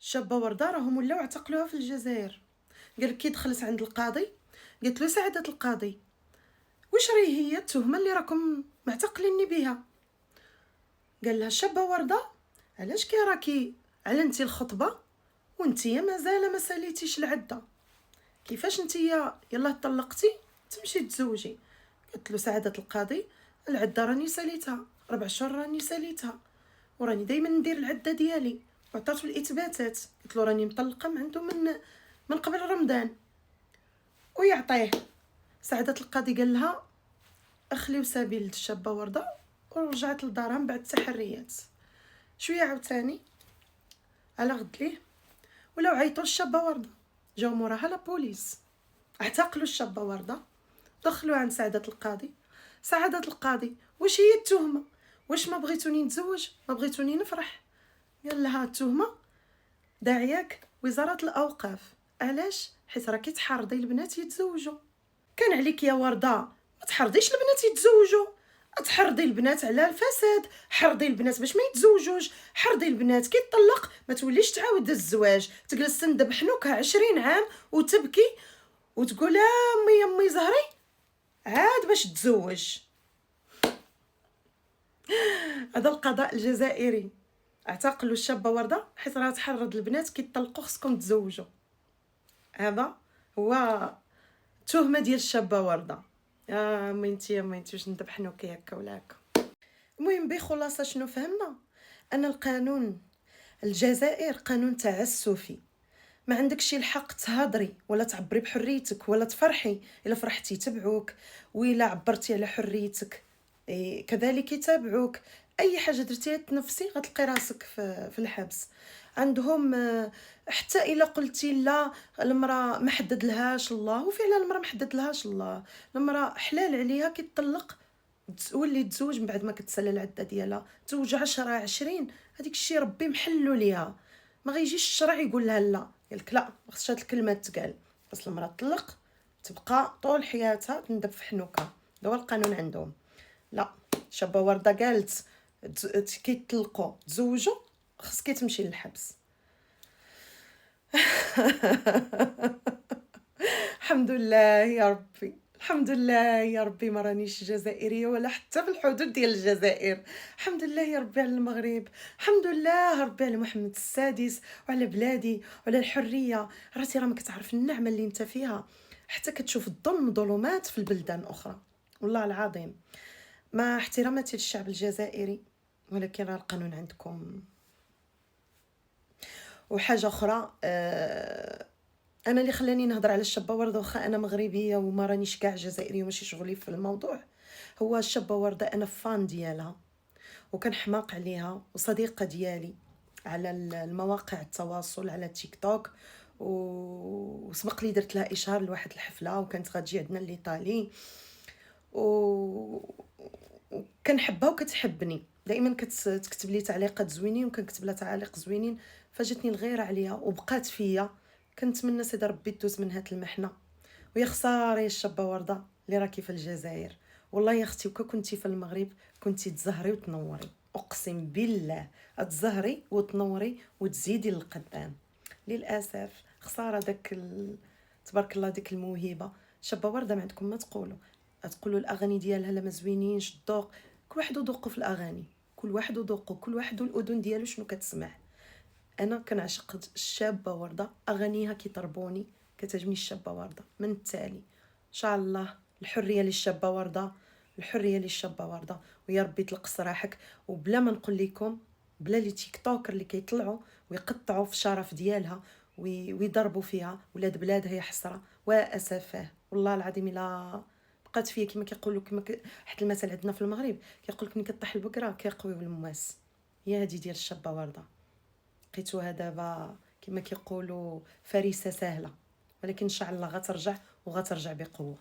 شابه ورده راهم ولاو اعتقلوها في الجزائر. قال كي دخلت عند القاضي قالت له سعاده القاضي واش راهي هي التهمه اللي راكم معتقليني بها؟ قال لها شابه ورده علاش كي راكي اعلنتي الخطبه وانتيا مازال ما ساليتيش العده، كيفاش نتيا يلا طلقتي تمشي تزوجي؟ قلت له سعاده القاضي العده راني ساليتها 4 شهور راني ساليتها وراني دائما ندير العده ديالي وعطاتو الاثباتات. قلت له راني مطلقه عنده من قبل رمضان ويعطيه. سعاده القاضي قال لها اخليو سبيل الشابه ورده ورجعت لدارها من بعد التحريات. شويه عاوتاني على غد ليه ولاو عيطوا للشابه ورده، جاو موراها لا بوليس، اعتقلوا الشابه ورده، دخلوا عند سعاده القاضي. سعاده القاضي واش هي التهمه؟ واش ما بغيتوني نتزوج؟ ما بغيتوني نفرح؟ قال لها التهمه داعياك وزاره الاوقاف. علاش؟ حيت راكي تحرضي البنات يتزوجوا. كان عليك يا ورده ما تحرضيش البنات يتزوجوا، تحرضي البنات على الفساد، حرضي البنات باش ما يتزوجوش، حرضي البنات كي تطلق ما توليش تعاود الزواج، تجلس تندب حنوكها 20 عام وتبكي وتقول امي زهري عاد باش تزوج. هذا القضاء الجزائري، اعتقلوا الشابه ورده حيت راه تحرض البنات كي تطلقوا خصكم تزوجوا. هذا هو التهمه ديال الشابه ورده. يا مينتي واش ندب حنوكي هكا ولا هكا. المهم بخلاصه شنو فهمنا؟ ان القانون الجزائر قانون تعسفي، ما عندكش الحق تهضري ولا تعبري بحريتك ولا تفرحي. الا فرحتي يتبعوك، والا عبرتي على حريتك كذلك يتابعوك. اي حاجه درتيها تنفسي غتلقي راسك في الحبس عندهم. حتى الا قلتي لا المراه ما حدد لهاش الله، وفعلا المراه ما حدد لهاش الله، المراه حلال عليها كي تطلق تولي تزوج من بعد ما كتسالى العده ديالها، تزوج 10 20 هذيك الشيء ربي محلو ليها. ما غيجيش الشرع يقول لها لا، قالك لا ما خصش هاد الكلمه تقال. خاص المراه تطلق تبقى طول حياتها تندب في حنوكها. هذا هو القانون عندهم. لا شابه ورده قالت كي تطلقوا تزوجوا خصك تمشي للحبس. الحمد لله يا ربي، الحمد لله يا ربي ما رانيش جزائريه ولا حتى في الحدود ديال الجزائر. الحمد لله يا ربي على المغرب، الحمد لله ربي على محمد السادس وعلى بلادي وعلى الحريه. راسي راه ما كتعرف النعمه اللي انت فيها، حتى كتشوف الظلم ظلمات في البلدان اخرى. والله العظيم مع احتراماتي للشعب الجزائري، ولكن راه القانون عندكم. وحاجه اخرى انا اللي خلاني نهضر على الشابه ورده واخا انا مغربيه وما رانيش كاع جزائريه وماشي شغلي في الموضوع، هو الشابه ورده انا فان ديالها وكنحماق عليها وصديقه ديالي على المواقع التواصل على تيك توك. وسبق لي درت لها اشهار لواحد الحفله وكانت غتجي عندنا لإيطالي وكنحبها وكتحبني دائما، كتكتب لي تعليقات زوينين وكنكتب لها تعاليق زوينين. فجاتني الغيره عليها وبقات فيا. كنتمنى سيدي ربي تدوز من هاد المحنه. ويا خساره يا الشابه ورده اللي راكي في الجزائر. والله يا اختي وكا كنتي في المغرب كنتي تزهري وتنوري، اقسم بالله تزهري وتنوري وتزيدي للقدام. للاسف خساره تبارك الله ديك الموهبه. شابه ورده ما عندكم ما تقولوا الاغاني ديالها لا ما زوينينش الذوق. كل واحد وذوقه في الاغاني، كل واحد وذوقه، كل واحد والاذن ديالو شنو كتسمع. انا كنعشق الشابه ورده، اغانيها كيطربوني، كتعجبني الشابه ورده. من التالي ان شاء الله الحريه للشابه ورده، الحريه للشابه ورده، ويا ربي يطلق سراحك. وبلا ما نقول لكم بلا لي تيك توكر اللي كيطلعوا ويقطعوا في الشرف ديالها ويضربوا فيها ولاد بلادها يا حسره واسفاه. والله العظيم الا بقات فيا كما كيقولوا حتى المثل عندنا في المغرب كيقول لك ملي كطيح البكره كيقويو المواس. هي هذه ديال الشابه ورده. لقيتوها دابا كما كيقولوا فريسه سهله، ولكن ان شاء الله غترجع وغترجع بقوه.